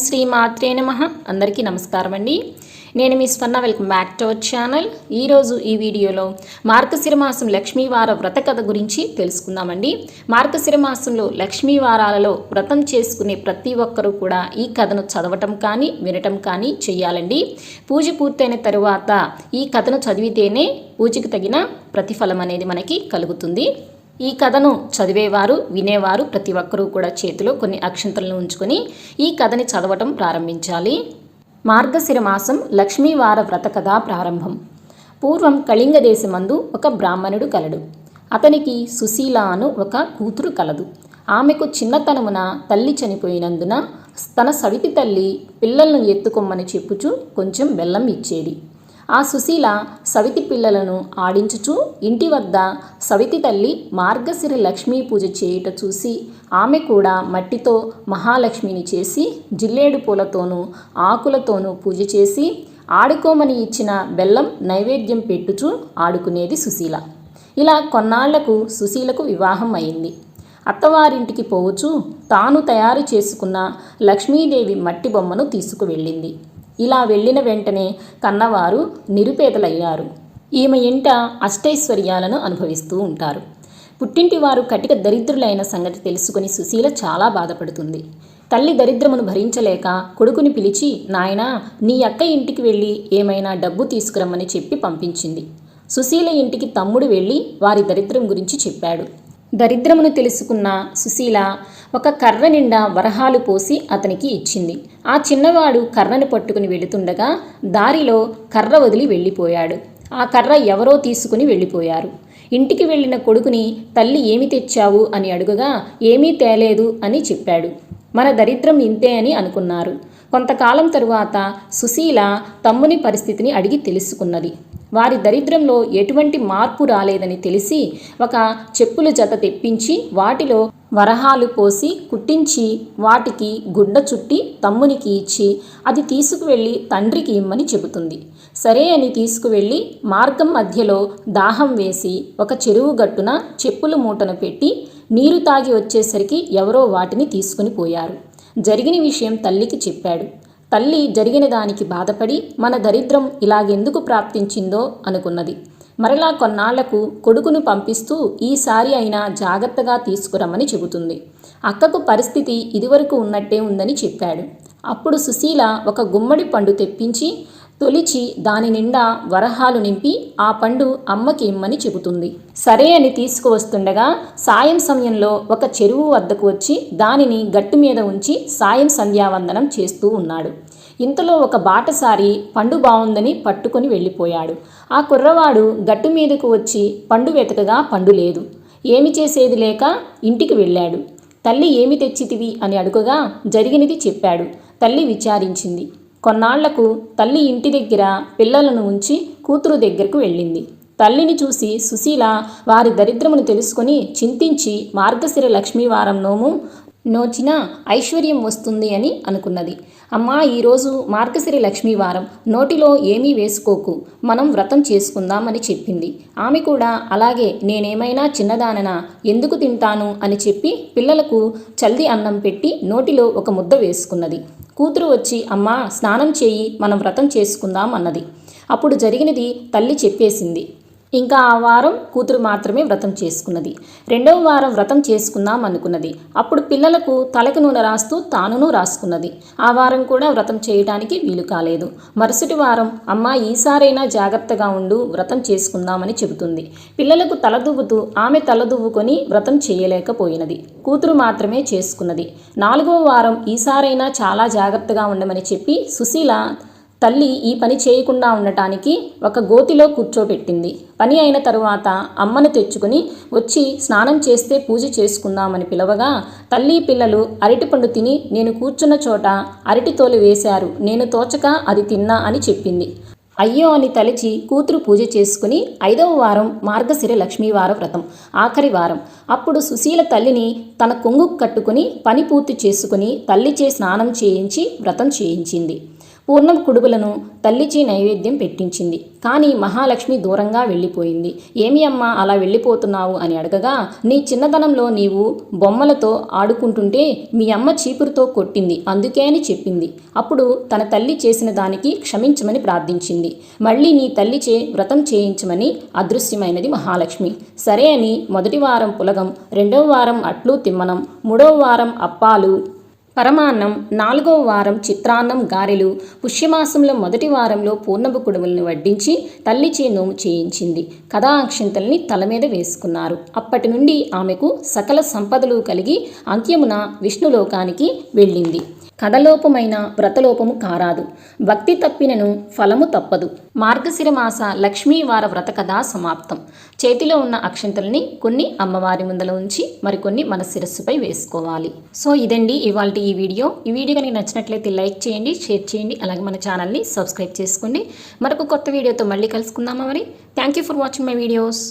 శ్రీ మాత్రే నమః. అందరికీ నమస్కారం అండి. నేను మీ స్వర్ణ. Welcome back to our channel. ఈరోజు ఈ వీడియోలో మార్గశిర మాసం లక్ష్మీవార వ్రత కథ గురించి తెలుసుకుందామండి. మార్గశిర మాసంలో లక్ష్మీవారాలలో వ్రతం చేసుకునే ప్రతి ఒక్కరూ కూడా ఈ కథను చదవటం కానీ వినటం కానీ చెయ్యాలండి. పూజ పూర్తయిన తరువాత ఈ కథను చదివితేనే పూజకు తగిన ప్రతిఫలం అనేది మనకి కలుగుతుంది. ఈ కథను చదివేవారు వినేవారు ప్రతి ఒక్కరూ కూడా చేతిలో కొన్ని అక్షంతలను ఉంచుకొని ఈ కథని చదవటం ప్రారంభించాలి. మార్గశిర మాసం లక్ష్మీవార వ్రత కథ ప్రారంభం. పూర్వం కళింగ దేశమందు ఒక బ్రాహ్మణుడు కలడు. అతనికి సుశీల అను ఒక కూతురు కలదు. ఆమెకు చిన్నతనమున తల్లి చనిపోయినందున తన సవితి తల్లి పిల్లలను ఎత్తుకొమ్మని చెప్పుచూ కొంచెం బెల్లం ఇచ్చేది. ఆ సుశీల సవితి పిల్లలను ఆడించుచూ ఇంటి వద్ద సవితి తల్లి మార్గశిర లక్ష్మీ పూజ చేయుట చూసి ఆమె కూడా మట్టితో మహాలక్ష్మిని చేసి జిల్లేడు పూలతోనూ ఆకులతోనూ పూజ చేసి ఆడుకోమని ఇచ్చిన బెల్లం నైవేద్యం పెట్టుచూ ఆడుకునేది సుశీల. ఇలా కొన్నాళ్లకు సుశీలకు వివాహం అయింది. అత్తవారింటికి పోవచ్చు తాను తయారు చేసుకున్న లక్ష్మీదేవి మట్టి బొమ్మను తీసుకువెళ్ళింది. ఇలా వెళ్ళిన వెంటనే కన్నవారు నిరుపేదలయ్యారు. ఈమె ఇంట అష్టైశ్వర్యాలను అనుభవిస్తూ ఉంటారు. పుట్టింటి వారు కటిక దరిద్రులైన సంగతి తెలుసుకుని సుశీల చాలా బాధపడుతుంది. తల్లి దరిద్రమును భరించలేక కొడుకుని పిలిచి, నాయనా, నీ అక్క ఇంటికి వెళ్ళి ఏమైనా డబ్బు తీసుకురమ్మని చెప్పి పంపించింది. సుశీల ఇంటికి తమ్ముడు వెళ్ళి వారి దరిద్రం గురించి చెప్పాడు. దరిద్రమును తెలుసుకున్న సుశీల ఒక కర్ర నిండా వరహాలు పోసి అతనికి ఇచ్చింది. ఆ చిన్నవాడు కర్రను పట్టుకుని వెళుతుండగా దారిలో కర్ర వదిలి వెళ్ళిపోయాడు. ఆ కర్ర ఎవరో తీసుకుని వెళ్ళిపోయారు. ఇంటికి వెళ్ళిన కొడుకుని తల్లి ఏమి తెచ్చావు అని అడుగగా ఏమీ తేలేదు అని చెప్పాడు. మన దరిద్రం ఇంతే అని అనుకున్నారు. కొంతకాలం తరువాత సుశీల తమ్ముని పరిస్థితిని అడిగి తెలుసుకున్నది. వారి దరిద్రంలో ఎటువంటి మార్పు రాలేదని తెలిసి ఒక చెప్పుల జత తెప్పించి వాటిలో వరహాలు పోసి కుట్టించి వాటికి గుడ్డ చుట్టి తమ్మునికి ఇచ్చి అది తీసుకువెళ్ళి తండ్రికి ఇమ్మని చెబుతుంది. సరే అని తీసుకువెళ్ళి మార్గం మధ్యలో దాహం వేసి ఒక చెరువు గట్టున చెప్పుల మూటను పెట్టి నీరు తాగి వచ్చేసరికి ఎవరో వాటిని తీసుకుని పోయారు. జరిగిన విషయం తల్లికి చెప్పాడు. తల్లి జరిగిన దానికి బాధపడి మన దరిద్రం ఇలాగెందుకు ప్రాప్తించిందో అనుకున్నది. మరలా కొన్నాళ్లకు కొడుకును పంపిస్తూ ఈసారి అయినా జాగ్రత్తగా తీసుకురమ్మని చెబుతుంది. అక్కకు పరిస్థితి ఇదివరకు ఉన్నట్టే ఉందని చెప్పాడు. అప్పుడు సుశీల ఒక గుమ్మడి పండు తెప్పించి తొలిచి దాని నిండా వరహాలు నింపి ఆ పండు అమ్మకి ఇమ్మని చెబుతుంది. సరే అని తీసుకువస్తుండగా సాయం సమయంలో ఒక చెరువు వద్దకు వచ్చి దానిని గట్టు మీద ఉంచి సాయం సంధ్యావందనం చేస్తూ ఉన్నాడు. ఇంతలో ఒక బాటసారి పండు బాగుందని పట్టుకొని వెళ్ళిపోయాడు. ఆ కుర్రవాడు గట్టు మీదకు వచ్చి పండు వెతకగా పండు లేదు. ఏమి చేసేది లేక ఇంటికి వెళ్ళాడు. తల్లి ఏమి తెచ్చితివి అని అడుగగా జరిగినది చెప్పాడు. తల్లి విచారించింది. కొన్నాళ్లకు తల్లి ఇంటి దగ్గర పిల్లలను ఉంచి కూతురు దగ్గరకు వెళ్ళింది. తల్లిని చూసి సుశీల వారి దరిద్రమును తెలుసుకొని చింతించి మార్గశిర లక్ష్మీవారం నోము నోచిన ఐశ్వర్యం వస్తుంది అని అనుకున్నది. అమ్మా, ఈరోజు మార్గశిర లక్ష్మీవారం, నోటిలో ఏమీ వేసుకోకు, మనం వ్రతం చేసుకుందామని చెప్పింది. ఆమె కూడా అలాగే నేనేమైనా చిన్నదాననా, ఎందుకు తింటాను అని చెప్పి పిల్లలకు చల్ది అన్నం పెట్టి నోటిలో ఒక ముద్ద వేసుకున్నది. కూతురు వచ్చి అమ్మా స్నానం చేయి, మనం వ్రతం చేసుకుందాం అన్నది. అప్పుడు జరిగినది తల్లి చెప్పేసింది. ఇంకా ఆ వారం కూతురు మాత్రమే వ్రతం చేసుకున్నది. రెండవ వారం వ్రతం చేసుకుందాం అనుకున్నది. అప్పుడు పిల్లలకు తలకు నూనె రాస్తూ తానును రాసుకున్నది. ఆ వారం కూడా వ్రతం చేయడానికి వీలు కాలేదు. మరుసటి వారం అమ్మ ఈసారైనా జాగ్రత్తగా ఉండు, వ్రతం చేసుకుందామని చెబుతుంది. పిల్లలకు తలదువ్వుతూ ఆమె తలదువ్వుకొని వ్రతం చేయలేకపోయినది. కూతురు మాత్రమే చేసుకున్నది. 4వ వారం ఈసారైనా చాలా జాగ్రత్తగా ఉండమని చెప్పి సుశీల తల్లి ఈ పని చేయకుండా ఉండటానికి ఒక గోతిలో కూర్చోబెట్టింది. పని అయిన తరువాత అమ్మను తెచ్చుకుని వచ్చి స్నానం చేస్తే పూజ చేసుకుందామని పిలవగా తల్లి పిల్లలు అరటిపండు తిని నేను కూర్చున్న చోట అరటి తోలు వేశారు, నేను తోచక అది తిన్నా అని చెప్పింది. అయ్యో అని తలచి కూతురు పూజ చేసుకుని 5వ వారం మార్గశిర లక్ష్మీవార వ్రతం, ఆఖరి వారం. అప్పుడు సుశీల తల్లిని తన కొంగు కట్టుకుని పని పూర్తి చేసుకుని తల్లిచే స్నానం చేయించి వ్రతం చేయించింది. పూర్ణం కుడుములను తల్లిచి నైవేద్యం పెట్టించింది. కానీ మహాలక్ష్మి దూరంగా వెళ్ళిపోయింది. ఏమి అమ్మా అలా వెళ్ళిపోతున్నావు అని అడగగా, నీ చిన్నతనంలో నీవు బొమ్మలతో ఆడుకుంటుంటే మీ అమ్మ చీపురుతో కొట్టింది, అందుకే అని చెప్పింది. అప్పుడు తన తల్లి చేసిన దానికి క్షమించమని ప్రార్థించింది. మళ్ళీ నీ తల్లిచే వ్రతం చేయించమని అదృశ్యమైనది మహాలక్ష్మి. సరే అని మొదటి వారం పులగం, రెండవ వారం అట్లు తిమ్మనం, మూడవ వారం అప్పాలు పరమాన్నం, 4వ వారం చిత్రాన్నం గారెలు, పుష్యమాసంలో మొదటి వారంలో పూర్ణపు కుడుములను వడ్డించి తల్లిచే నోము చేయించింది. కథా అక్షింతల్ని తల మీద వేసుకున్నారు. అప్పటి నుండి ఆమెకు సకల సంపదలు కలిగి అంత్యమున విష్ణులోకానికి వెళ్ళింది. కథలోపమైన వ్రతలోపము కారాదు, భక్తి తప్పినను ఫలము తప్పదు. మార్గశిర మాస లక్ష్మీవార వ్రత కథ సమాప్తం. చేతిలో ఉన్న అక్షంతల్ని కొన్ని అమ్మవారి ముందల ఉంచి మరికొన్ని మన శిరస్సుపై వేసుకోవాలి. సో ఇదండి ఇవాల్టి ఈ వీడియో కనుక నచ్చినట్లయితే లైక్ చేయండి, షేర్ చేయండి, అలాగే మన ఛానల్ని సబ్స్క్రైబ్ చేసుకోండి. మరొక కొత్త వీడియోతో మళ్ళీ కలుసుకుందామా మరి. Thank you for watching my videos.